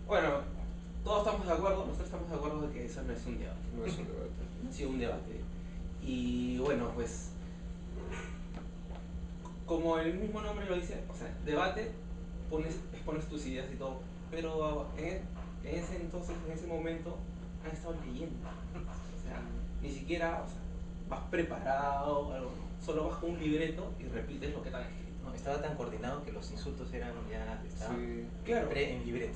Bueno, todos estamos de acuerdo, nosotros estamos de acuerdo de que eso no es un debate. No es un debate. No ha sido un debate. Y bueno, pues como el mismo nombre lo dice, o sea, debate, expones tus ideas y todo, pero en ese entonces, en ese momento, han estado leyendo. O sea, ni siquiera, o sea, vas preparado, algo, ¿no? Solo vas con un libreto y repites lo que te han escrito. No, estaba tan coordinado que los insultos eran ya estaban Sí. Claro, en libreto.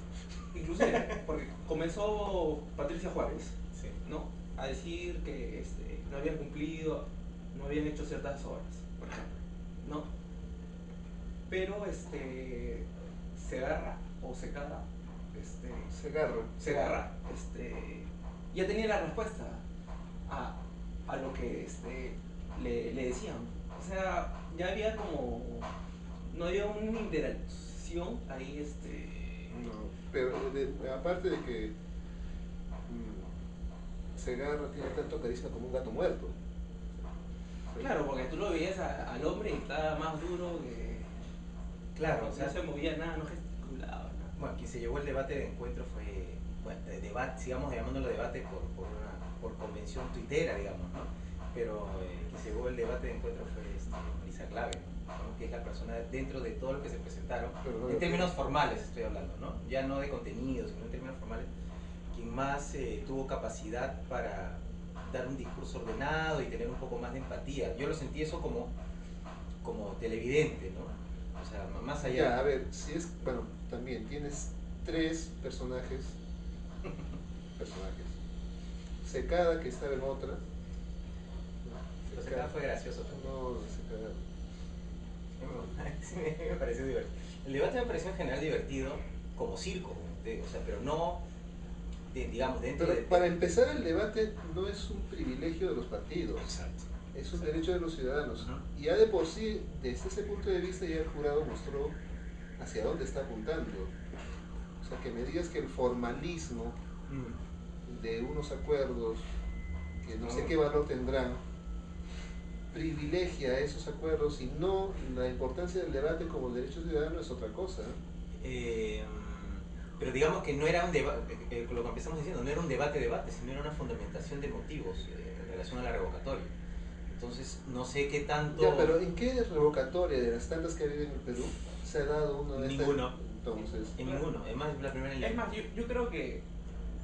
inclusive, porque comenzó Patricia Juárez, Sí. ¿no? A decir que no habían cumplido, no habían hecho ciertas obras, por ejemplo, ¿no? Pero se agarra o se caga, Se agarra. se agarra, ya tenía la respuesta a, a lo que le decían. O sea, ya había como, no había una interacción ahí, No, pero aparte de que Segarra tiene tanto carisma como un gato muerto. Sí. claro, porque tú lo veías al hombre y estaba más duro que, Claro, o no sea, se movía nada, no gesticulaba nada. bueno, quien se llevó el debate de encuentro fue, bueno, debate, sigamos llamándolo debate por convención tuitera, digamos, ¿no? Pero quien se llevó el debate de encuentro fue Marisa Clave, ¿no? Que es la persona dentro de todo lo que se presentaron, Pero no en lo términos creo. formales estoy hablando, ¿no? Ya no de contenidos, sino en términos formales, quien más tuvo capacidad para dar un discurso ordenado y tener un poco más de empatía. Yo lo sentí eso como televidente, ¿no? O sea, más allá. Ya, a ver, si es. Bueno, también tienes tres personajes. Secada, que estaba en otra. Pero Secada. acá fue gracioso también. No, Secada. Sí, me pareció divertido. El debate me pareció en general divertido como circo, o sea, pero no, digamos, dentro Pero para de. empezar, el debate no es un privilegio de los partidos, Exacto. es un Exacto. derecho de los ciudadanos. Ujú. Y ya de por sí, desde ese punto de vista, ya el jurado mostró hacia dónde está apuntando. O sea, que me digas que el formalismo de unos acuerdos, que no sé qué valor tendrán, privilegia esos acuerdos y no la importancia del debate como derecho ciudadano es otra cosa. Eh, pero digamos que no era un debate, lo que empezamos diciendo, no era un debate, sino era una fundamentación de motivos en relación a la revocatoria. Entonces, no sé qué Ya, tanto. pero ¿en qué revocatoria de las tantas que ha habido en el Perú se ha dado una de estas? Ninguno. Entonces, En Claro. ninguno. Es más, la primera en Es línea. más, yo creo que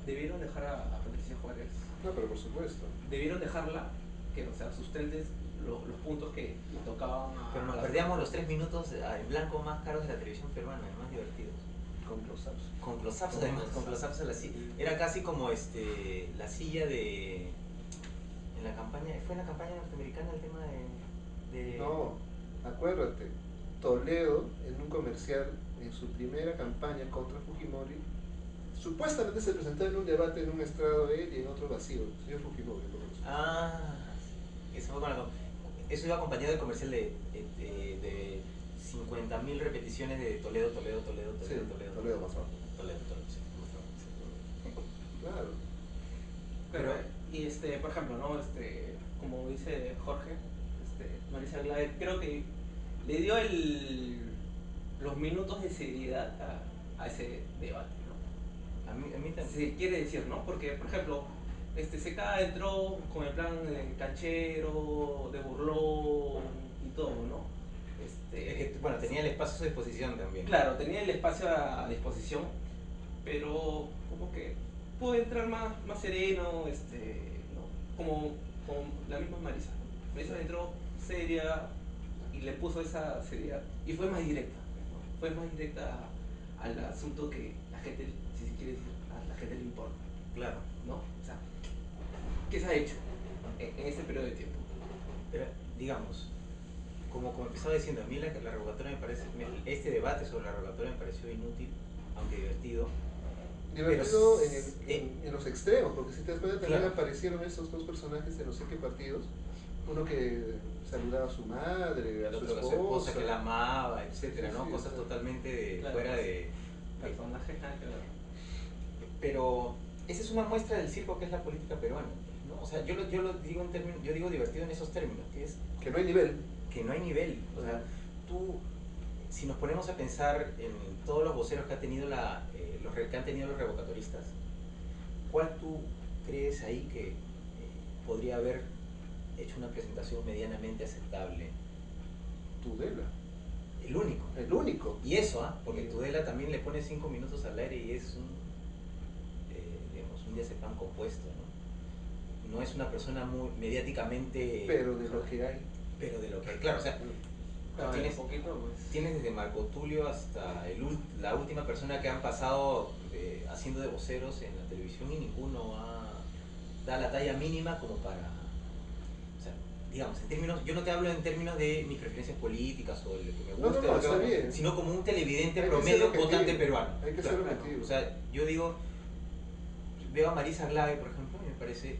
debieron dejar a Patricia Juárez, no, pero por supuesto. debieron dejarla que, o sea, sustente los puntos que le tocaban Pero nos a las otras perdíamos los partes. 3 minutos en blanco más caros de la televisión peruana, más divertidos. Con close-ups. Con close-ups además, con close-ups a la silla. Era casi como la silla de. En la campaña, fue en la campaña norteamericana el tema de. No, acuérdate, Toledo en un comercial, en su primera campaña contra Fujimori, supuestamente se presentó en un debate en un estrado él y en otro vacío, el señor Fujimori, por lo menos. Ah, sí. Eso fue con eso iba acompañado del comercial de 50.000 repeticiones de Toledo, Toledo, Toledo, Sí, Toledo, Toledo. Toledo más bajo. Toledo, Toledo, sí. Claro. Claro, Pero. y por ejemplo, ¿no? Como dice Jorge, Marisa Glave, creo que le dio los minutos de seriedad a ese debate, A mí ¿no? también. Se quiere decir, ¿no? Porque, por ejemplo, CK entró con el plan de canchero, de burlón y todo, ¿no? Es que, bueno, tenía el espacio a su disposición también. Claro, tenía el espacio a disposición, pero como que pudo entrar más sereno, ¿no? Como la misma Marisa, ¿no? Marisa entró seria y le puso esa seriedad y fue más directa, ¿no? Fue más directa al asunto que la gente, si se quiere decir, a la gente le importa, Claro. ¿no? O sea, ¿qué se ha hecho en ese periodo de tiempo? Pero, digamos, como empezaba diciendo, a mí la revocatoria me parece. Este debate sobre la revocatoria me pareció inútil, aunque divertido. Pero. Divertido Eh, en los extremos, porque si te das cuenta también claro. aparecieron esos dos personajes de no sé qué partidos. Uno que saludaba a su madre, a El su otro a su esposa que la amaba, Sí, etcétera, sí, ¿no? sí, o Cosas sea, totalmente Claro, fuera de. personajes nada que ver. Pero esa es una muestra del circo que es la política peruana, ¿no? O sea, yo lo digo en términos, yo digo divertido en esos términos, que es que no hay nivel. que no hay nivel. O sea, tú si nos ponemos a pensar en todos los voceros que ha tenido que han tenido los revocatoristas, ¿cuál tú crees ahí que podría haber hecho una presentación medianamente aceptable? Tudela. El único. El único. Y eso, porque Tudela también le pone 5 minutos al aire y es digamos, un diazepam compuesto, ¿no? No es una persona muy mediáticamente... Pero de lo que hay. Pero de lo que hay, claro, o sea... Tienes desde Marco Tulio hasta la última persona que han pasado haciendo de voceros en la televisión y ninguno da la talla mínima como para... O sea, digamos, en términos, yo no te hablo en términos de mis preferencias políticas o de lo que me gusta, sino como un televidente promedio votante peruano. Hay que ser objetivo. O sea, yo digo, veo a Marisa Glave, por ejemplo, y me parece,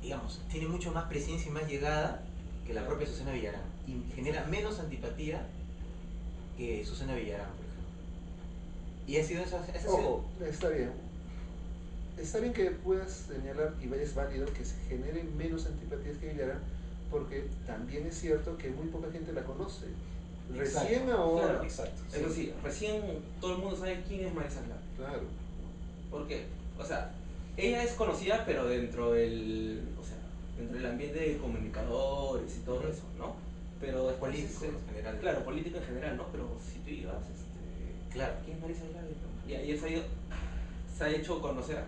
digamos, tiene mucho más presencia y más llegada que la propia Susana Villarán. Y genera menos antipatía que Susana Villarán, por ejemplo. Y ha sido Ojo, está bien. Está bien que puedas señalar, y es válido que se generen menos antipatías que Villarán, porque también es cierto que muy poca gente la conoce. Recién ahora. Claro, exacto. Es decir, recién todo el mundo sabe quién es Marisa Glave. Claro. Porque, o sea, ella es conocida, pero dentro del ambiente de comunicadores y todo eso, ¿no? Pero es político en general. Claro, político en general, ¿no? Pero si tú ibas, claro. ¿quién es Marisa Glave? Y ahí se ha hecho conocer.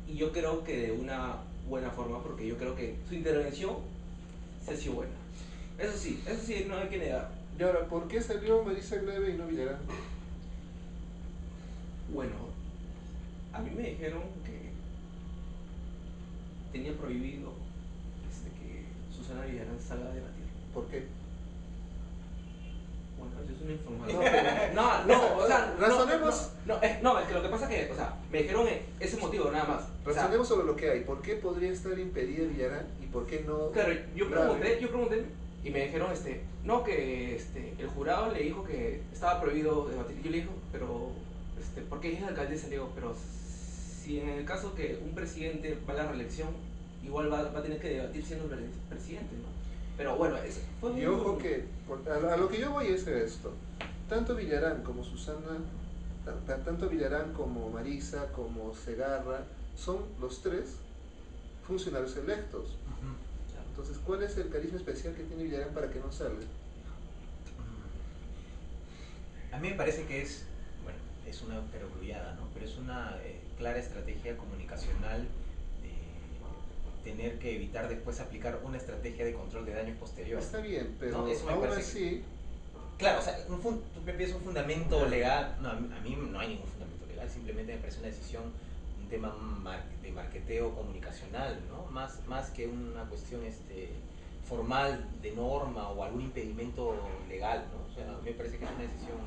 Y yo creo que de una buena forma, porque yo creo que su intervención se ha sido buena. Eso sí, no hay que negar. Y ahora, ¿por qué salió Marisa Glave y no Villarán? Bueno, a mí me dijeron que tenía prohibido que Susana Villarán salga a debatir. ¿Por qué? Bueno, eso es una información. No, o sea, razonemos. No, es que lo que pasa es que, o sea, me dijeron ese motivo nada más. Razonemos sobre lo que hay. ¿Por qué podría estar impedida Villarán y por qué no? Claro, yo pregunté y me dijeron, no, que el jurado le dijo que estaba prohibido debatir. Yo le dije, pero, porque ella es alcaldesa, le digo, pero si en el caso que un presidente va a la reelección, igual va a tener que debatir siendo presidente, ¿no? Pero bueno, eso fue muy... Y ojo que, a lo que yo voy es esto. Tanto Villarán como Susana, tanto Villarán como Marisa, como Segarra, son los tres funcionarios electos. Entonces, ¿cuál es el carisma especial que tiene Villarán para que no salga? A mí me parece que es una perogrullada, ¿no? Pero es una clara estrategia comunicacional tener que evitar después aplicar una estrategia de control de daños posterior. Está bien, pero ¿no? aún así... Claro, o sea, tú piensas un fundamento legal, no, a mí no hay ningún fundamento legal, simplemente me parece una decisión, un tema de marketeo comunicacional, ¿no? Más que una cuestión formal de norma o algún impedimento legal, ¿no? O sea, a mí me parece que es una decisión,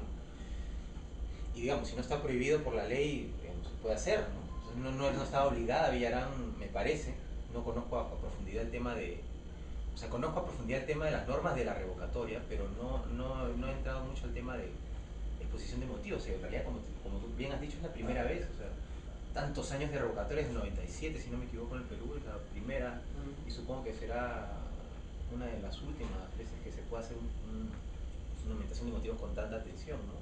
y digamos, si no está prohibido por la ley, se puede hacer, ¿no? No está obligada Villarán, me parece. No conozco a profundidad el tema conozco a profundidad el tema de las normas de la revocatoria, pero no he entrado mucho al tema de exposición de motivos. O sea, en realidad, como tú bien has dicho, es la primera vez, o sea, tantos años de revocatoria, es 97, si no me equivoco, en el Perú, es la primera, y supongo que será una de las últimas veces que se pueda hacer una fundamentación de motivos con tanta atención, ¿no?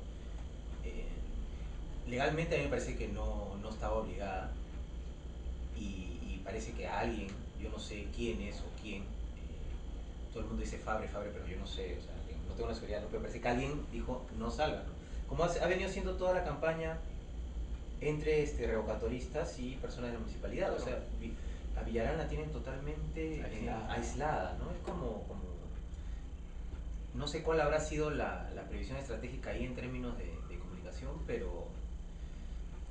Legalmente a mí me parece que no estaba obligada, y parece que a alguien, yo no sé quién es o quién, todo el mundo dice Fabre, pero yo no sé, o sea, no tengo la seguridad, ¿no? Pero parece que alguien dijo no salga, ¿no? Como ha venido siendo toda la campaña entre revocatoristas y personas de la municipalidad, o sea, a Villarán la tienen totalmente aislada, ¿no? Es como no sé cuál habrá sido la previsión estratégica ahí en términos de comunicación, pero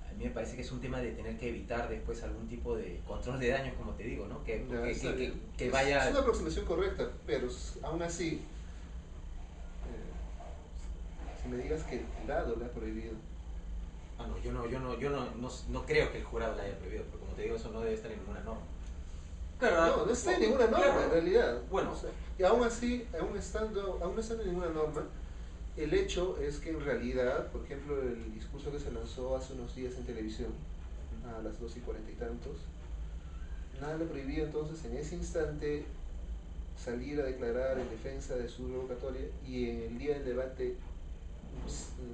a mí me parece que es un tema de tener que evitar después algún tipo de control de daños, como te digo, ¿no? Que vaya... Es una aproximación correcta, pero aún así, si me digas que el jurado la ha prohibido. Ah, no, yo no creo que el jurado la haya prohibido, porque como te digo, eso no debe estar en ninguna norma. Claro, no está en ninguna norma, claro, en realidad. Bueno, o sea, y aún así, aún no estando en ninguna norma, el hecho es que en realidad, por ejemplo, el discurso que se lanzó hace unos días en televisión, a las 2:40 y tantos, nada le prohibía. Entonces, en ese instante, salir a declarar en defensa de su revocatoria y en el día del debate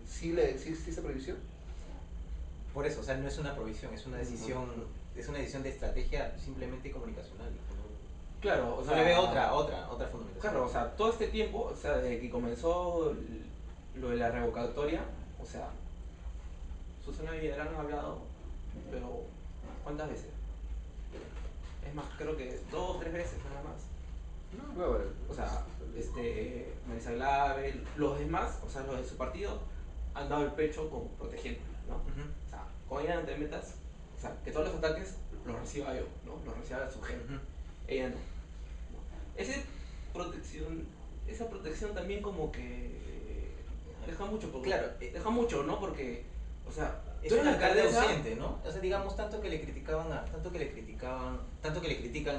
sí esa prohibición? Por eso, o sea, no es una provisión, es una decisión de estrategia simplemente comunicacional. Claro, o No sea, le veo otra fundamentación. claro, o sea, todo este tiempo, o sea, desde que comenzó lo de la revocatoria, o sea, Susana Villarán ha hablado, pero ¿cuántas veces? Es más, creo que 2 o 3 veces nada más. No, O sea, Marisa Glave, los demás, o sea, los de su partido, han dado el pecho como protegiéndola, ¿no? O sea, con ella no te metas, o sea, que todos los ataques los reciba yo, ¿no? Los reciba su gente. Ella no. Esa protección también como que deja mucho, porque, claro, deja mucho, ¿no? Porque, o sea, es tú un eres la alcalde alcaldesa, ausente, ¿no? O sea, digamos, tanto que le critican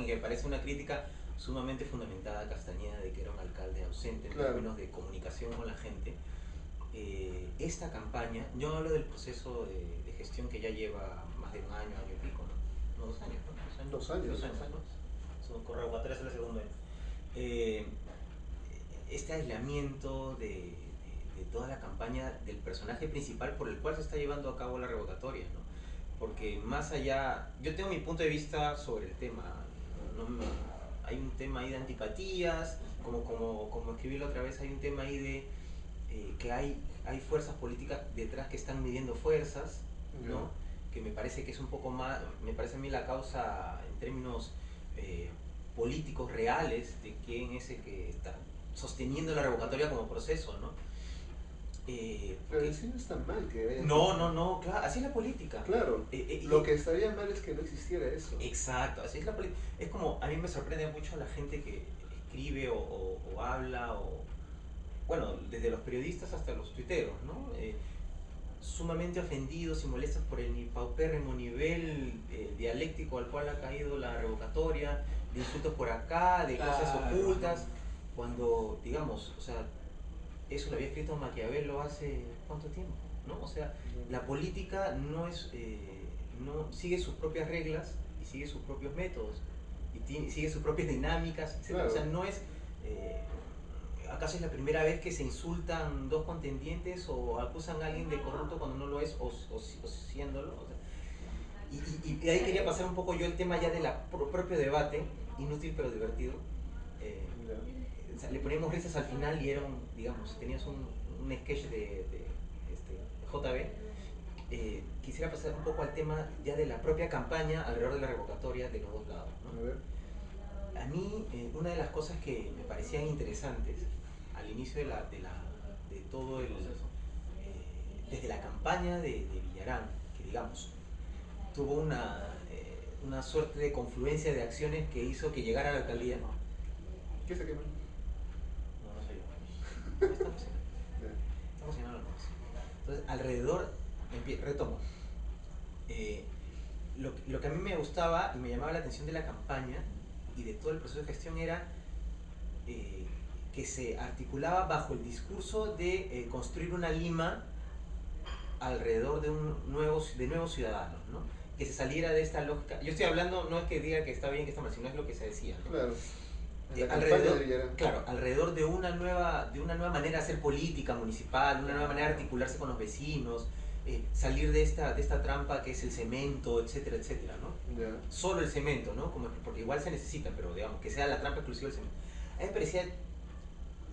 y que parece una crítica sumamente fundamentada a Castañeda de que era un alcalde ausente en términos de comunicación con la gente. Esta campaña, yo hablo del proceso de gestión que ya lleva más de un año y pico, ¿no? No, 2 años, ¿no? 2 años. Con revocatoria es el segundo año. Este aislamiento de toda la campaña del personaje principal por el cual se está llevando a cabo la revocatoria, ¿no? Porque más allá, yo tengo mi punto de vista sobre el tema, hay un tema ahí de antipatías, como escribí la otra vez, hay un tema ahí de que hay fuerzas políticas detrás que están midiendo fuerzas, ¿no? Que me parece que es un poco más, me parece a mí la causa en términos políticos reales de quién es el que está sosteniendo la revocatoria como proceso, ¿no? Pero en sí no es tan mal que haya... No, claro, así es la política. Claro, lo que estaría mal es que no existiera eso. Exacto, así es la política. Es como, a mí me sorprende mucho la gente que escribe o habla, bueno, desde los periodistas hasta los tuiteros, ¿no? Sumamente ofendidos y molestos por el paupérrimo nivel dialéctico al cual ha caído la revocatoria, de insultos por acá, de cosas ocultas, cuando, digamos, o sea, eso lo había escrito Maquiavelo hace ¿cuánto tiempo? ¿No? O sea, la política no sigue sus propias reglas y sigue sus propios métodos y sigue sus propias dinámicas, etc. Claro. O sea, no es ¿acaso es la primera vez que se insultan dos contendientes o acusan a alguien de corrupto cuando no lo es o siéndolo? O sea, y ahí quería pasar un poco yo el tema ya del propio debate, inútil pero divertido. O sea, le poníamos risas al final y era digamos, tenías un sketch de JB. Quisiera pasar un poco al tema ya de la propia campaña alrededor de la revocatoria de los dos lados, ¿no? A mí, una de las cosas que me parecían interesantes al inicio de todo el desde la campaña de Villarán, que digamos, tuvo una suerte de confluencia de acciones que hizo que llegara a la alcaldía. ¿Qué se quema? No soy yo. Estamos llenando la cosa. Entonces, alrededor, retomo. Lo que a mí me gustaba y me llamaba la atención de la campaña y de todo el proceso de gestión era que se articulaba bajo el discurso de construir una Lima alrededor de nuevos ciudadanos, ¿no? Que se saliera de esta lógica. Yo estoy hablando, no es que diga que está bien, que está mal, sino es lo que se decía, ¿no? Claro. Alrededor de una nueva manera de hacer política municipal, una nueva manera de articularse con los vecinos, salir de esta trampa que es el cemento, etcétera, etcétera, ¿no? Yeah. Solo el cemento, ¿no? Porque igual se necesita, pero digamos, que sea la trampa exclusiva del cemento. A mí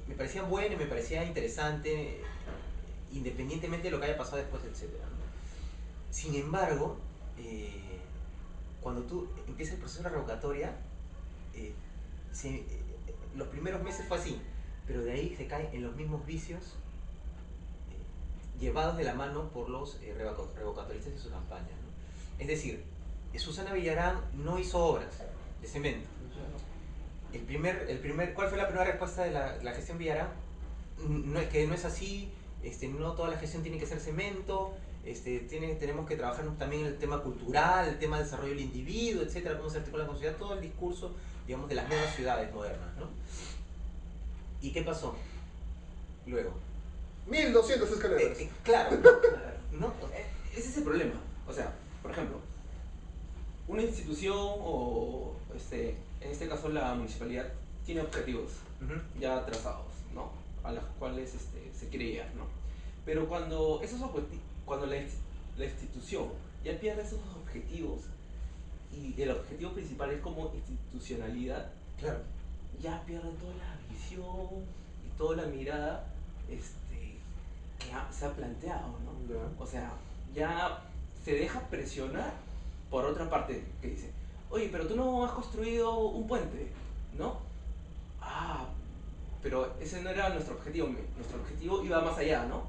me parecía bueno y me parecía interesante, independientemente de lo que haya pasado después, etcétera, ¿no? Sin embargo, cuando tú empiezas el proceso de la revocatoria, los primeros meses fue así, pero de ahí se cae en los mismos vicios llevados de la mano por los revocatoristas de su campaña, ¿no? Es decir, Susana Villarán no hizo obras de cemento. ¿Cuál fue la primera respuesta de la gestión Villarán? No, es que no es así, no toda la gestión tiene que ser cemento, tenemos que trabajar también en el tema cultural, el tema del desarrollo del individuo, etcétera, cómo se articula con la sociedad, todo el discurso, digamos, de las nuevas ciudades modernas, ¿no? ¿Y qué pasó luego? 1200 escaleras. Claro, ¿no? Ese es el problema. O sea, por ejemplo, una institución o en este caso la municipalidad tiene objetivos ya trazados, ¿no? A los cuales se quiere llegar, ¿no? Pero cuando cuando la institución ya pierde esos objetivos y el objetivo principal es como institucionalidad, Claro. ya pierde toda la visión y toda la mirada se ha planteado, ¿no? Ya. O sea, ya se deja presionar por otra parte que dice, oye, pero tú no has construido un puente, ¿no? Ah, pero ese no era nuestro objetivo, nuestro objetivo iba más allá, ¿no?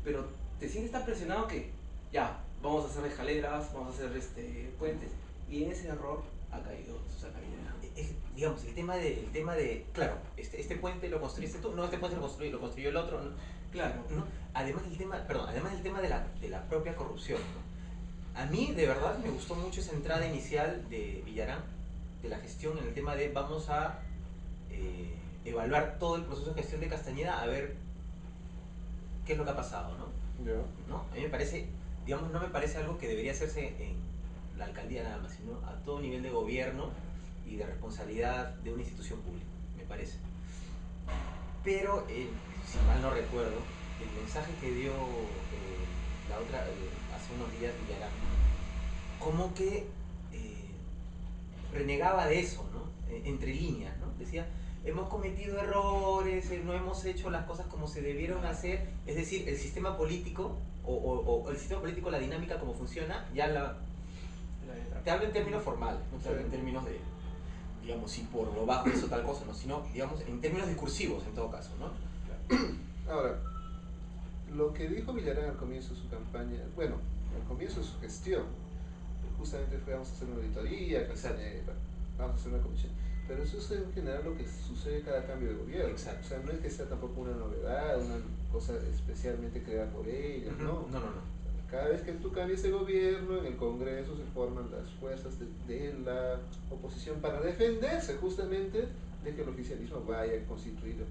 Pero te sientes tan presionado que ya, vamos a hacer escaleras, vamos a hacer puentes, y en ese error ha caído Susana Villarán. Digamos, el tema de claro, este puente lo construiste tú, no, este puente lo construyó el otro, ¿no? Claro. ¿No? Además del tema de la propia corrupción, ¿no? A mí, de verdad, me gustó mucho esa entrada inicial de Villarán, de la gestión, en el tema de vamos a evaluar todo el proceso de gestión de Castañeda a ver qué es lo que ha pasado, ¿no? Ya. ¿No? A mí me parece, digamos, no me parece algo que debería hacerse en la alcaldía nada más, sino a todo nivel de gobierno y de responsabilidad de una institución pública, me parece. Pero, si mal no recuerdo, el mensaje que dio hace unos días Villarán, como que renegaba de eso, ¿no? Entre líneas, ¿no? Decía, hemos cometido errores, no hemos hecho las cosas como se debieron hacer, es decir, el sistema político, o el sistema político, la dinámica como funciona, te hablo en términos formales, no te hablo en términos de, digamos, si por lo bajo hizo tal cosa, ¿no? Sino, digamos, en términos discursivos en todo caso, ¿no? Ahora, lo que dijo Villarán al comienzo de su campaña, bueno, al comienzo de su gestión, justamente fue vamos a hacer una auditoría, vamos a hacer una comisión, pero eso es en general lo que sucede cada cambio de gobierno. Exacto. O sea, no es que sea tampoco una novedad, una cosa especialmente creada por ellos, ¿no? No. Cada vez que tú cambias de gobierno, en el Congreso se forman las fuerzas de la oposición para defenderse justamente de que el oficialismo vaya constituido.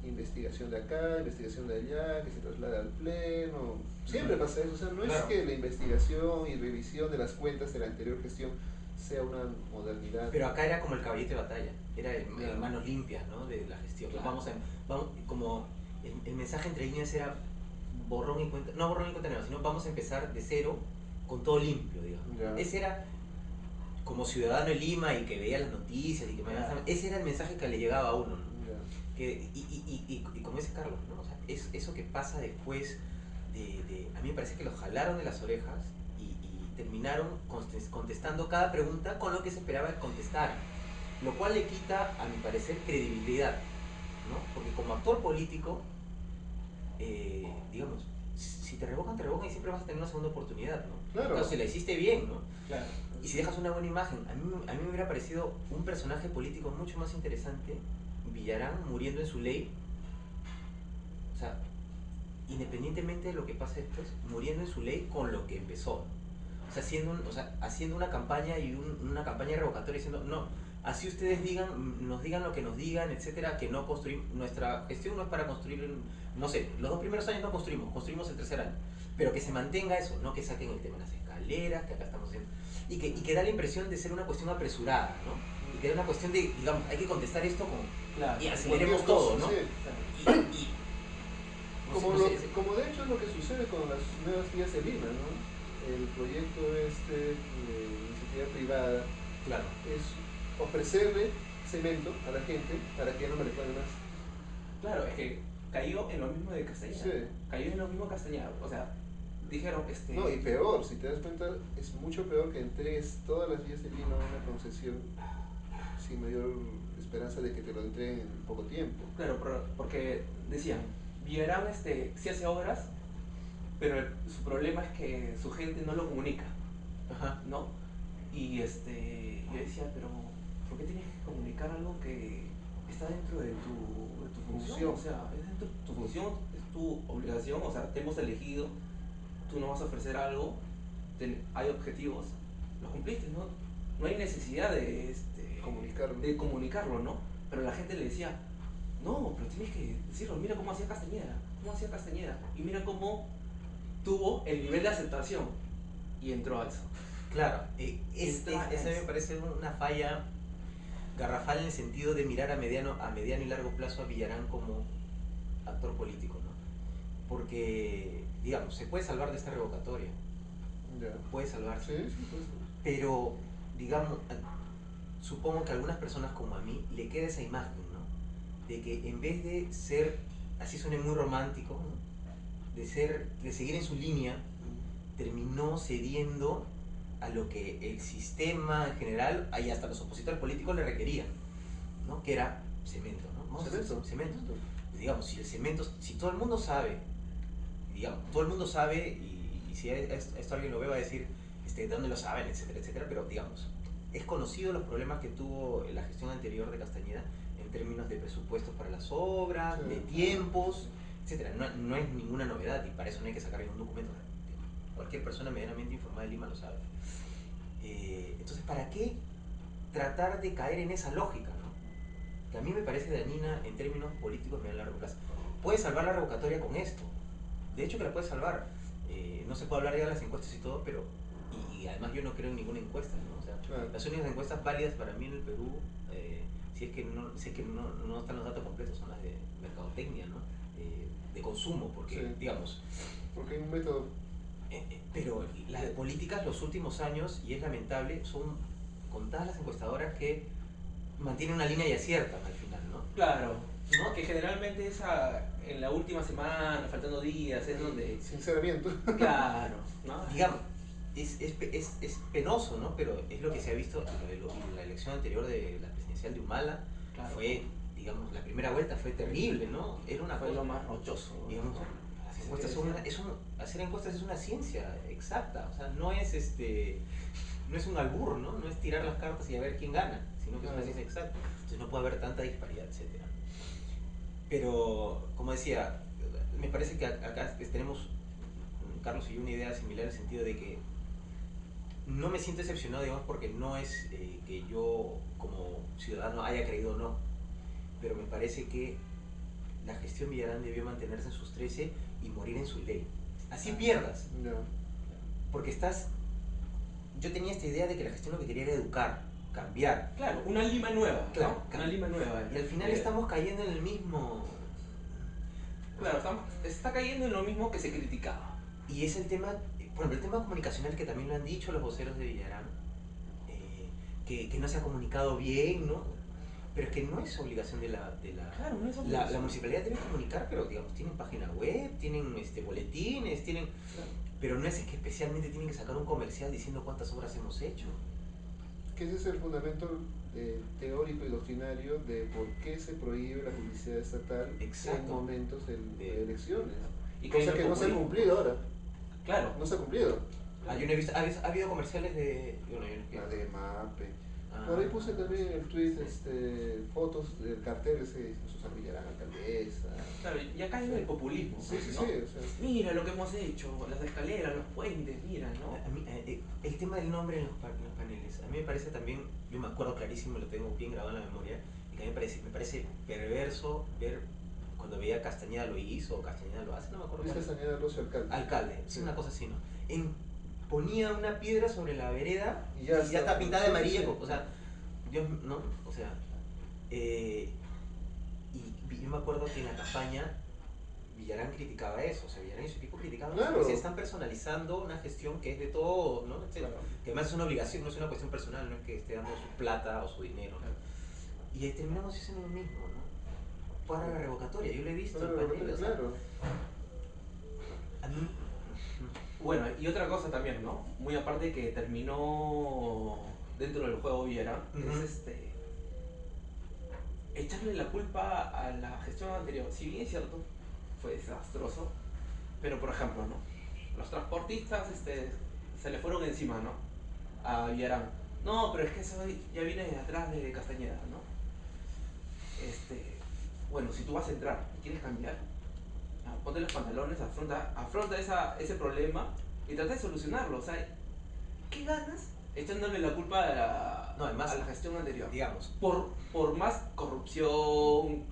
Investigación de acá, investigación de allá, que se traslada al pleno. Siempre pasa eso. O sea, no es que la investigación y revisión de las cuentas de la anterior gestión sea una modernidad. Pero acá era como el caballito de batalla, era el manos limpias, ¿no? De la gestión. Claro. Vamos, como el mensaje entre líneas era borrón y cuenta, no borrón y cuenta nueva, sino vamos a empezar de cero con todo limpio, digamos. Ya. Ese era, como ciudadano en Lima y que veía las noticias y que ese era el mensaje que le llegaba a uno, ¿no? Y como dice Carlos, ¿no? O sea, es eso que pasa después a mí me parece que lo jalaron de las orejas y terminaron contestando cada pregunta con lo que se esperaba que contestaran, lo cual le quita, a mi parecer, credibilidad, ¿no? Porque como actor político, digamos, si te revocan y siempre vas a tener una segunda oportunidad, ¿no? Claro. Entonces, si la hiciste bien, ¿no? Claro. Y si dejas una buena imagen, a mí me hubiera parecido un personaje político mucho más interesante, Villarán muriendo en su ley, o sea, independientemente de lo que pase después, muriendo en su ley con lo que empezó, o sea, haciendo una campaña y una campaña revocatoria diciendo, no, así ustedes nos digan lo que nos digan, etcétera, que no construimos, nuestra gestión no es para construir, no sé, los 2 primeros años no construimos el 3er año, pero que se mantenga eso, no que saquen el tema de las escaleras, que acá estamos haciendo, y que da la impresión de ser una cuestión apresurada, ¿no? Y que era una cuestión de, digamos, hay que contestar esto con, Claro. y aceleremos todo, ¿no? Sí. Como Como de hecho es lo que sucede con las nuevas vías de Lima, ¿no? El proyecto de iniciativa privada, claro, es ofrecerle cemento a la gente para que no me reclame más. Claro, es que cayó en lo mismo de Castañeda. Sí. Cayó en lo mismo Castañeda. O sea, dijeron, No, y peor, si te das cuenta, es mucho peor que entregues todas las vías de Lima a una concesión sin mayor esperanza de que te lo entreguen en poco tiempo. Claro, porque decían, Villarán sí hace obras, pero su problema es que su gente no lo comunica. ajá, ¿No? Y yo decía, pero ¿por qué tienes que comunicar algo que está dentro de tu función? O sea, es dentro de tu función, es tu obligación, o sea, te hemos elegido, tú nos vas a ofrecer algo, hay objetivos, los cumpliste, ¿no? No hay necesidad de comunicarlo, ¿no? Pero la gente le decía, no, pero tienes que decirlo, mira cómo hacía Castañeda, y mira cómo tuvo el nivel de aceptación y entró a eso. claro, esa me parece una falla garrafal en el sentido de mirar a mediano y largo plazo a Villarán como actor político, ¿no? Porque, digamos, se puede salvar de esta revocatoria, Ya. puede salvarse, Sí, sí, pues. pero, digamos, supongo que a algunas personas como a mí le queda esa imagen, ¿no? De que en vez de ser, así suene muy romántico, ¿no? de seguir en su línea, terminó cediendo a lo que el sistema en general y hasta los opositores políticos le requerían, ¿no? Que era cemento, ¿no? Vamos a hacer cemento. Digamos, si el cemento, si todo el mundo sabe, digamos, todo el mundo sabe, y si esto alguien lo ve va a decir, de dónde lo saben, etcétera, etcétera, pero digamos, es conocido los problemas que tuvo la gestión anterior de Castañeda en términos de presupuestos para las obras, Sí. de tiempos, etcétera. No es ninguna novedad y para eso no hay que sacar ningún documento. Cualquier persona medianamente informada de Lima lo sabe. Entonces, ¿para qué tratar de caer en esa lógica, ¿no? Que a mí me parece dañina en términos políticos a largo plazo. Puede salvar la revocatoria con esto. De hecho que la puede salvar. No se puede hablar ya de las encuestas y todo, pero... Y además yo no creo en ninguna encuesta, ¿no? O sea, Claro. las únicas encuestas válidas para mí en el Perú, si es que no están los datos completos, son las de mercadotecnia, ¿no? De consumo, porque, Sí. digamos... Porque hay un método. Pero las políticas los últimos años, y es lamentable, son contadas las encuestadoras que mantienen una línea y aciertan al final, ¿no? Claro, ¿No? que generalmente es en la última semana, faltando días, es donde... Sinceramiento. Claro, ¿no? Digamos, es penoso, ¿no? Pero es lo que se ha visto en la elección anterior de la presidencial de Humala. Claro. Fue, digamos, la primera vuelta fue terrible, ¿no? Era una Fue cosa, lo más rochoso. digamos, las encuestas Sí, hacer encuestas es una ciencia exacta, o sea, no es un albur, ¿no? No es tirar las cartas y a ver quién gana, sino que es una ciencia exacta. Entonces no puede haber tanta disparidad, etcétera. Pero, como decía, me parece que acá tenemos, Carlos y yo, una idea similar en el sentido de que no me siento decepcionado, digamos, porque no es que yo como ciudadano haya creído o no, pero me parece que la gestión Villarán debió mantenerse en sus 13 y morir en su ley. Así pierdas, Ya. porque yo tenía esta idea de que la gestión lo que quería era educar, cambiar. Claro, una Lima nueva, Claro, ¿no? Una Lima nueva. Y al final estamos cayendo en el mismo... Claro, está cayendo en lo mismo que se criticaba. Y es el tema, por ejemplo, el tema comunicacional que también lo han dicho los voceros de Villarán, que no se ha comunicado bien, ¿no? Pero es que no es obligación de la Claro, no es obligación. La municipalidad debe comunicar, pero digamos, tienen página web, tienen boletines, Claro. pero no es que especialmente tienen que sacar un comercial diciendo cuántas obras hemos hecho. Que ese es el fundamento teórico y doctrinario de por qué se prohíbe la publicidad estatal. Exacto. En momentos de elecciones. Y Cosa que no se ha cumplido ahora. Claro. No se ha cumplido. Yo no he visto, ha habido comerciales de... La de MAPE. Por ahí puse también en el tweet fotos del cartel ese de Susana Villarán, alcaldesa. Claro, y acá hay el populismo. Sí, sí, ¿no? sí. O sea, mira lo que hemos hecho, las escaleras, los puentes, mira, ¿no? A mí, el tema del nombre en los paneles, a mí me parece también, yo me acuerdo clarísimo, lo tengo bien grabado en la memoria, y que a mí me parece perverso ver cuando veía Castañeda lo hizo o Castañeda lo hace, no me acuerdo Luis cuál es. Castañeda Rocio, alcalde. Alcalde, es Sí. una cosa así, ¿no? Ponía una piedra sobre la vereda Y y ya ya está. está pintada de Sí, amarillo, sí. o sea, Dios, ¿no? O sea, y yo me acuerdo que en la campaña Villarán criticaba eso, o sea, Villarán y su equipo criticaban Claro. que se están personalizando una gestión que es de todos, ¿no? Etcétera. Claro. Que además es una obligación, no es una cuestión personal, no es que esté dando su plata o su dinero, ¿no? Y ahí terminamos haciendo lo mismo, ¿no? Para la revocatoria, yo lo he visto en paneles, o sea, Claro. a mí... Bueno, y otra cosa también, ¿no? Muy aparte que terminó dentro del juego Villarán, es echarle la culpa a la gestión anterior. Si bien es cierto, fue desastroso, pero por ejemplo, ¿no? Los transportistas se le fueron encima, ¿no? A Villarán. No, pero es que eso ya viene de atrás de Castañeda, ¿no? Bueno, si tú vas a entrar y quieres cambiar, ponte los pantalones, afronta ese problema y trata de solucionarlo. O sea, ¿qué ganas echándole la culpa No, además, a la gestión anterior? digamos, Por más corrupción,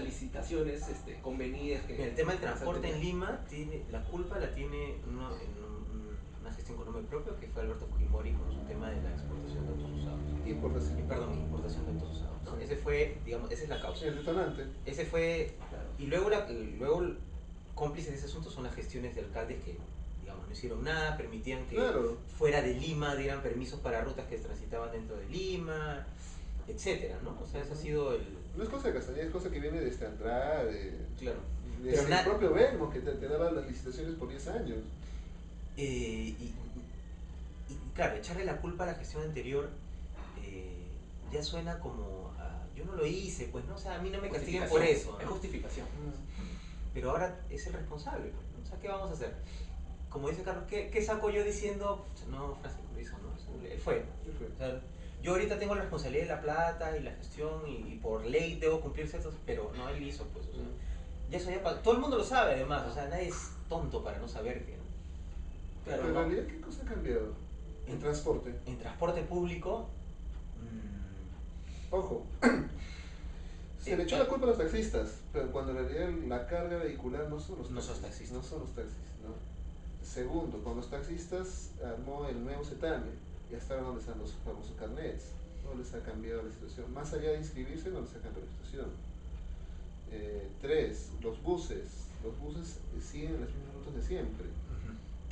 licitaciones convenidas que... el tema del transporte en Lima, la culpa la tiene una una gestión con nombre propio, que fue Alberto Fujimori con su tema de la exportación de autos usados. Importación de autos usados, ¿no? Sí. Ese fue, digamos, esa es la causa. El detonante. Ese fue, y luego cómplices de ese asunto son las gestiones de alcaldes que, digamos, no hicieron nada, permitían que Claro. fuera de Lima dieran permisos para rutas que transitaban dentro de Lima, etcétera, ¿no? O sea, ese ha sido el... No es cosa de Castañeda, es cosa que viene desde Andrade, Claro. desde Pero el propio Belmo, que te daba las licitaciones por 10 años. Y claro, echarle la culpa a la gestión anterior ya suena como yo no lo hice, pues no, o sea, a mí no me castiguen por eso, ¿no? Es justificación. Pero ahora es el responsable, pues, ¿no? O sea, ¿qué vamos a hacer? Como dice Carlos, ¿qué saco yo diciendo? No, Francisco lo hizo, ¿no? Él fue. O sea, yo ahorita tengo la responsabilidad de la plata y la gestión y por ley debo cumplir ciertos, pero no, él hizo, pues, o sea, ya eso ya todo el mundo lo sabe además, o sea, nadie es tonto para no saber que, ¿no? Claro, Pero en realidad, ¿qué cosa ha cambiado? En transporte. En transporte público, Ojo, se le echó la culpa a los taxistas, pero cuando en realidad la carga vehicular no son los taxis. No son los taxistas. No son los taxis, ¿no? Segundo, con los taxistas armó el nuevo CETAME, y hasta ahora no les dan los famosos carnets, no les ha cambiado la situación. Más allá de inscribirse, no les ha cambiado la situación. Tres, los buses siguen las mismas rutas de siempre.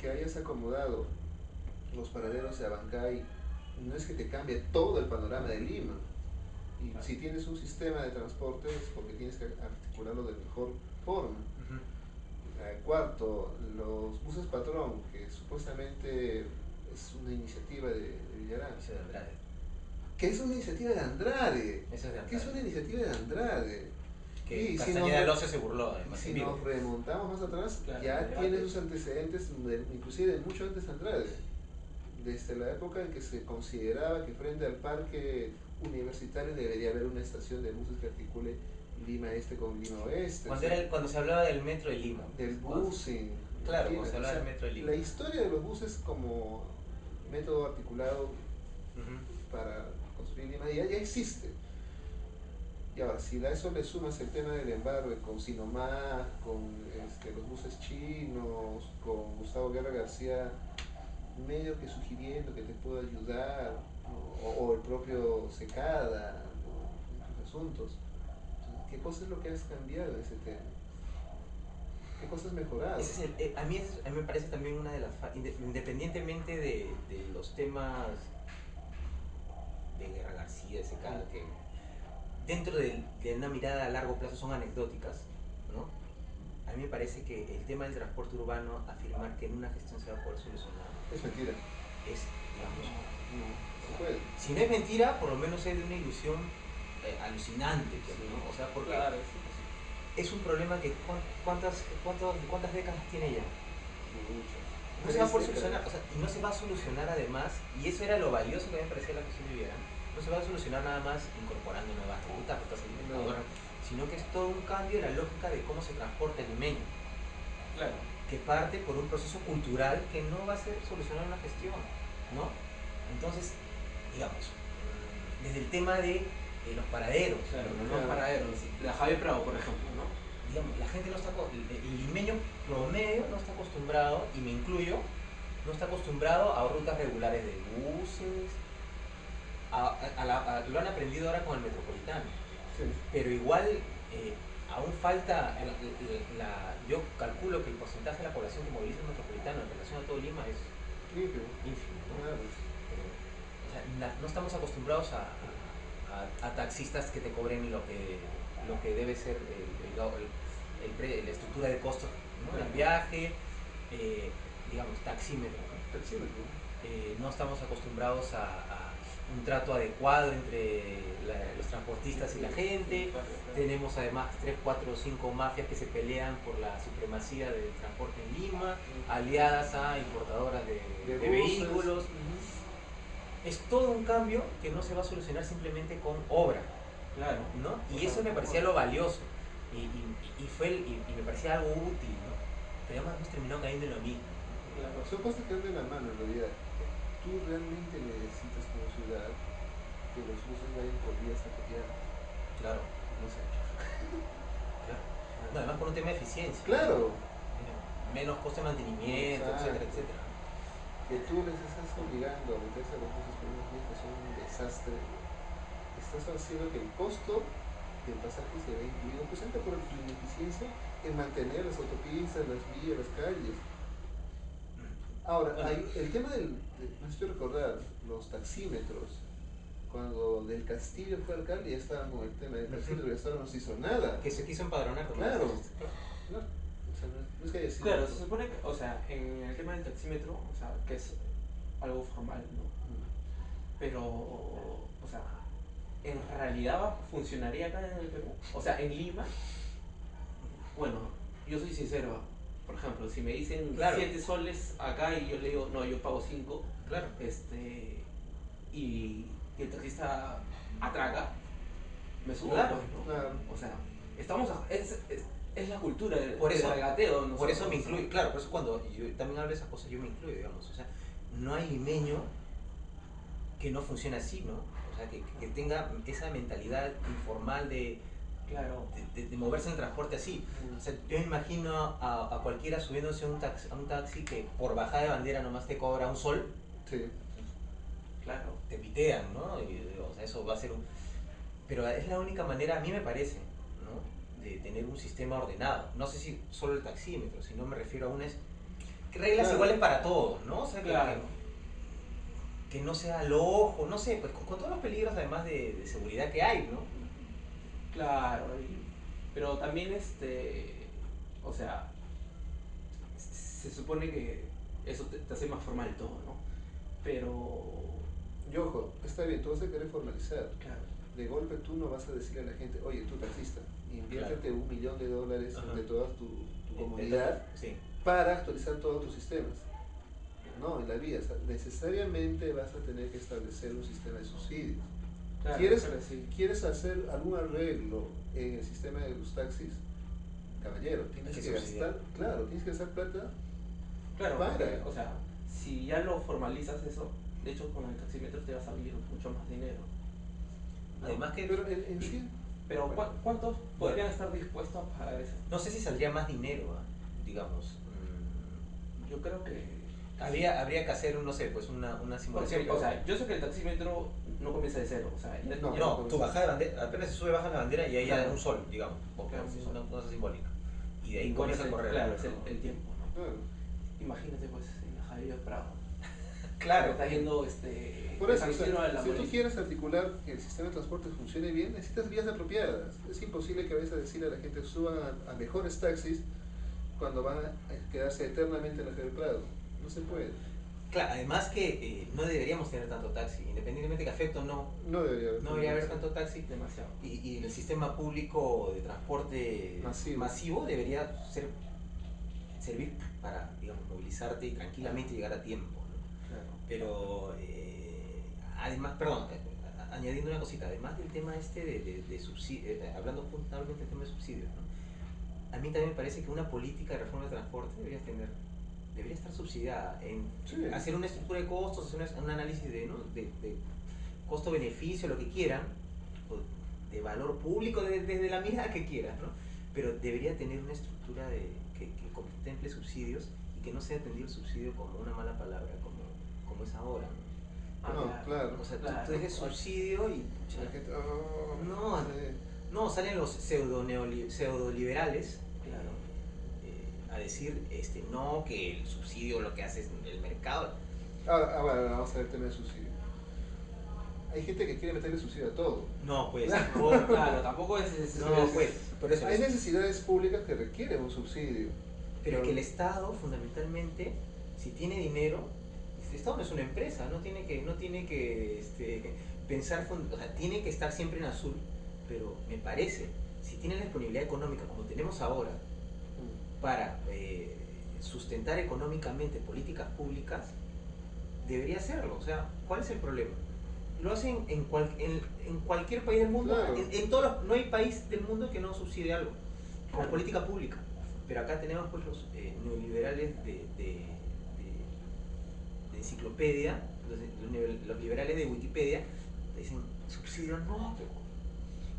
Que hayas acomodado los paraderos de Abancay no es que te cambie todo el panorama de Lima. Y si tienes un sistema de transporte es porque tienes que articularlo de mejor forma. Cuarto, los buses patrón, que supuestamente es una iniciativa de Villarán. Ese de Andrade. Que es una iniciativa de Andrade. Ese es de Andrade. Que es una iniciativa de Andrade. Que y Castañeda Loce se burló, además. Si nos remontamos más atrás, claro, ya tiene sus antecedentes, inclusive de mucho antes de Andrade. Desde la época en que se consideraba que frente al parque universitario debería haber una estación de buses que articule Lima Este con Lima Oeste. Cuando se hablaba del metro de Lima. Del busing. Claro, cuando se hablaba del metro de Lima. La historia de los buses como método articulado para construir Lima ya existe. Y ahora, si a eso le sumas el tema del embarque con Sinomag, con los buses chinos, con Gustavo Guerra García, medio que sugiriendo que te pueda ayudar, ¿no? o el propio Secada, ¿no? En tus asuntos. Entonces, ¿qué cosa es lo que has cambiado en ese tema? ¿Qué cosas has mejorado? A mí me parece también una de las independientemente de los temas de Guerra García, de Secada, que dentro de una mirada a largo plazo son anecdóticas, ¿no? A mí me parece que el tema del transporte urbano, afirmar que en una gestión se va a poder solucionar, es mentira. Es, digamos, no se puede. Si no es mentira, por lo menos es de una ilusión alucinante, ¿no? O sea, porque claro, es un problema que ¿cuántas décadas tiene ya? Muchas. No se va a poder solucionar, o sea, y no se va a solucionar además, y eso era lo valioso que a mí me parecía la gestión de Villarán, no se va a solucionar nada más incorporando nuevas rutas alimentadoras, sino que es todo un cambio en la lógica de cómo se transporta el limeño. Claro. Que parte por un proceso cultural que no va a ser solucionar una gestión, ¿no? Entonces, digamos, desde el tema de los paraderos. Claro, los paraderos. La Javier Prado, por ejemplo, ¿no? Digamos, la gente no está, el limeño promedio no está acostumbrado, y me incluyo, no está acostumbrado a rutas regulares de buses, lo han aprendido ahora con el metropolitano. Sí. Pero igual aún falta, yo calculo que el porcentaje de la población que moviliza el metropolitano en relación a todo Lima es ínfimo, ¿no? Claro. O sea, no estamos acostumbrados a taxistas que te cobren lo que debe ser la estructura de costos, ¿no? Del viaje, digamos, taxímetro, ¿no? Taxímetro. No estamos acostumbrados a un trato adecuado entre los transportistas y la gente. Tenemos además 3, 4 o 5 mafias que se pelean por la supremacía del transporte en Lima, aliadas a importadoras de vehículos. Es todo un cambio que no se va a solucionar simplemente con obra. Claro. ¿No? Y eso me parecía lo valioso. Y me parecía algo útil, ¿no? Pero además hemos terminado cayendo en lo mismo. Claro. Son cosas que andan de la mano en realidad. Tú realmente necesitas como ciudad que los buses vayan por vías tapoteadas. Claro. No sé. Claro. No, además por un tema de eficiencia. Claro. Menos coste de mantenimiento, etcétera, etcétera. que tú les estás obligando a meterse a los buses por unos días que son un desastre, estás haciendo que el costo del pasaje se vea incluido, precisamente por tu ineficiencia en mantener las autopistas, las vías, las calles. Ahora, Bueno, el tema no estoy recordar, los taxímetros. Cuando Del Castillo fue alcalde ya estaban con el tema del taxímetro, ya estaban, no se hizo nada. que se quiso empadronar también. Claro, no, o sea, no es que haya sido. Claro, se supone que, o sea, en el tema del taxímetro, o sea, que es algo formal, ¿no? Pero, o sea, ¿en realidad funcionaría acá en el Perú? O sea, en Lima, bueno, yo soy sincero, por ejemplo, si me dicen Claro. 7 soles acá y yo le digo, no, yo pago 5, Claro. y el taxista atraca, me subo, Claro, pues, ¿no? Claro. O sea, es la cultura del Por eso, regateo. por eso me incluyo, claro, por eso cuando yo también hablo de esas cosas yo me incluyo, digamos, o sea, no hay limeño que no funcione así, ¿no? O sea, que tenga esa mentalidad informal Claro. de moverse en el transporte así. O sea, yo me imagino a cualquiera subiéndose a un taxi que por bajada de bandera nomás te cobra un sol, Sí. Claro. te pitean, ¿no? O sea, eso va a ser un... Pero es la única manera, a mí me parece, ¿no? De tener un sistema ordenado. No sé si solo el taxímetro, sino me refiero a unas reglas Claro. iguales para todos, ¿no? O sea, Claro. que no sea al ojo, no sé, pues con todos los peligros además de seguridad que hay, ¿no? Claro, pero también o sea, se supone que eso te hace más formal todo, ¿no? Pero, Y ojo, está bien, tú vas a querer formalizar. claro, De golpe tú no vas a decirle a la gente, oye, tú taxista, inviértete Claro. $1 millón Ajá. entre toda tu comunidad Sí. para actualizar todos tus sistemas. No, en la vida, o sea, necesariamente vas a tener que establecer un sistema de subsidios. claro, ¿Quieres, pero sí. ¿Quieres hacer algún arreglo en el sistema de los taxis? Caballero, tienes Hay que que subsidiar. gastar, claro, tienes que gastar plata Claro, para. porque, o sea, si ya lo formalizas eso, de hecho con el taxímetro te va a salir mucho más dinero, ¿no? Además que, Pero en sí, Pero bueno, ¿cuántos podrían estar dispuestos a pagar eso? no sé si saldría más dinero, digamos. Yo creo que... Habría que hacer, no sé, pues una simulación. Porque, o sea, yo sé que el taxímetro no comienza de cero, o sea, No. No, tu bajada de bandera, apenas se sube, baja la bandera y ahí ya Claro. un sol, digamos, o Claro, un sol. una cosa simbólica. Y de ahí igual comienza es a correr. claro, es ¿no? el tiempo, ¿no? claro. Imagínate pues en Javier Prado. Claro. Está yendo Por eso, San o sea, Isidro a la si tú Molina. quieres articular que el sistema de transporte funcione bien, necesitas vías apropiadas. Es imposible que vayas a decirle a la gente suban a mejores taxis cuando van a quedarse eternamente en la Javier Prado. No se puede. Claro, además que no deberíamos tener tanto taxi, independientemente que afecte o no, No debería haber. no debería haber tanto taxi. Demasiado. Y el sistema público de transporte masivo debería servir para, digamos, movilizarte y tranquilamente llegar a tiempo, ¿no? Claro. Pero además, perdón, añadiendo una cosita, además del tema de subsidios, hablando puntualmente del tema de subsidios, ¿no? A mí también me parece que una política de reforma de transporte debería estar subsidiada en Sí. hacer una estructura de costos, hacer un análisis de costo-beneficio, lo que quieran, o de valor público desde la mirada que quieras, ¿no? Pero debería tener una estructura que contemple subsidios y que no sea entendido el subsidio como una mala palabra, como es ahora, ¿no? No, claro. O sea, Claro. tú dices subsidio y... La gente, oh, No, sí. no, salen los pseudoliberales Claro. a decir no, que el subsidio lo que hace es el mercado. Ahora vamos a ver el tema de subsidio. Hay gente que quiere meterle subsidio a todo. No, pues. Claro, tampoco es No, pues. Por eso Hay necesidades públicas que requieren un subsidio. Pero que el Estado, fundamentalmente, si tiene dinero, el Estado no es una empresa, no tiene que pensar, o sea, tiene que estar siempre en azul, pero me parece, si tiene la disponibilidad económica como tenemos ahora, para sustentar económicamente políticas públicas, debería hacerlo. O sea, ¿cuál es el problema? Lo hacen en cualquier país del mundo, Claro. no hay país del mundo que no subsidie algo, como política pública. Pero acá tenemos pues los neoliberales de enciclopedia, los liberales de Wikipedia, dicen subsidio no,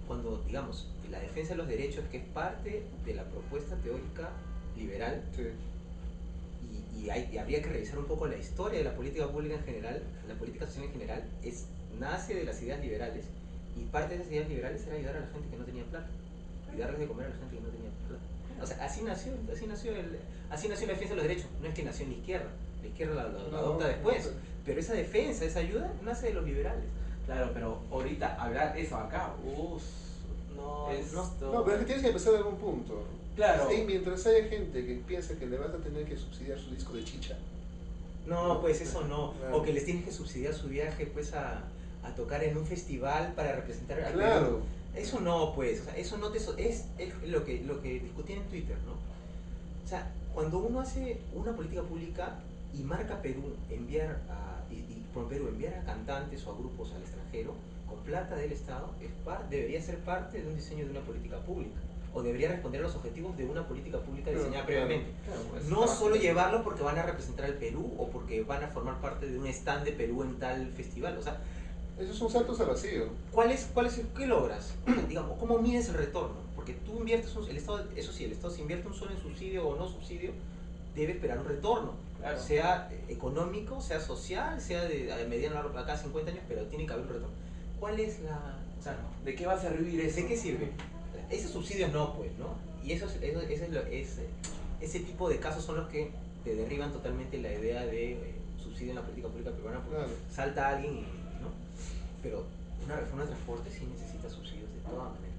cuando digamos la defensa de los derechos, que es parte de la propuesta teórica liberal, Sí. y habría que revisar un poco la historia de la política pública en general, la política social en general, nace de las ideas liberales, y parte de esas ideas liberales era ayudar a la gente que no tenía plata, y darles de comer a la gente que no tenía plata. O sea, así nació la defensa de los derechos. No es que nació en la izquierda lo adopta después, pero esa defensa, esa ayuda, nace de los liberales. Claro, pero ahorita hablar eso acá, No, No, pero es que tienes que empezar de algún punto. Claro. Y mientras haya gente que piensa que le vas a tener que subsidiar su disco de chicha. No, pues eso no. Claro. O que les tienes que subsidiar su viaje pues a tocar en un festival para representar al Claro. Perú. Eso no, pues, o sea, eso no te es lo que discutían en Twitter, ¿no? O sea, cuando uno hace una política pública y marca Perú, enviar a cantantes o a grupos al extranjero con plata del Estado, debería ser parte de un diseño de una política pública, o debería responder a los objetivos de una política pública diseñada previamente. Claro, pues, No solo llevarlo porque van a representar al Perú o porque van a formar parte de un stand de Perú en tal festival. O sea, Esos son saltos al vacío. ¿qué logras? Digamos, ¿cómo mides el retorno? Porque tú inviertes, el Estado, eso sí, el Estado si invierte un solo en subsidio o no subsidio, debe esperar un retorno. Claro. Sea económico, sea social, sea de mediano a largo, acá 50 años, pero tiene que haber un retorno. ¿Cuál es la...? O sea, ¿de qué va a servir eso? ¿de qué sirve? Esos subsidios no, pues, ¿no? Y ese tipo de casos son los que te derriban totalmente la idea de subsidio en la política pública peruana, porque salta alguien y, ¿no? Pero una reforma de transporte sí necesita subsidios de todas maneras.